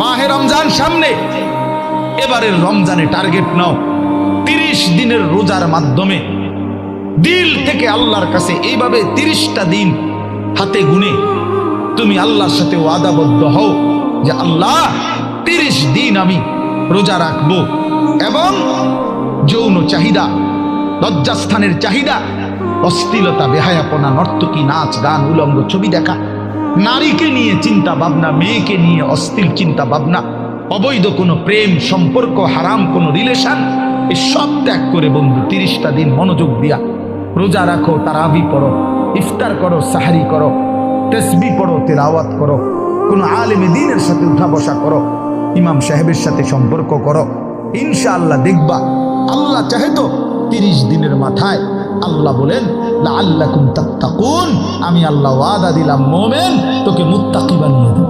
মাহে রমজান সামনে, এবারের রমজানে টার্গেট নাও 30 দিনের রোজার মাধ্যমে দিল থেকে আল্লাহর কাছে এইভাবে 30টা দিন হাতে গুনে তুমি আল্লাহর সাথে ওয়াদাবদ্ধ হও যে আল্লাহ 30 দিন আমি রোজা রাখবো, এবং যৌন চাহিদা, লজ্জাস্থানের চাহিদা, অশ্লীলতা, বেহায়াপনা, নর্তকী, নাচ গান, উলঙ্গ ছবি দেখা, নারীকে নিয়ে চিন্তা ভাবনা, মেয়েকে নিয়ে অশ্লীল চিন্তা ভাবনা, অবৈধ কোনো প্রেম সম্পর্ক, হারাম কোনো রিলেশন, এই সব ত্যাগ করে বন্ধু 30টা দিন মনোযোগ দিয়া রোজা রাখো, তারাবি পড়ো, ইফতার করো, সাহারি করো, তাসবিহ পড়ো, তেলাওয়াত করো, কোনো আলেমে দ্বীনের সাথে উঠা বসা করো, ইমাম সাহেবের সাথে সম্পর্ক করো। ইনশাআল্লাহ দেখবা আল্লাহ চাহে তো 30 দিনের মাথায় আল্লাহ বলেন লাআল্লাকুম তাত্তাকুন, আমি আল্লাহ ওয়াদা দিলাম মোমেন তোকে মুত্তাকি বানিয়ে দেব।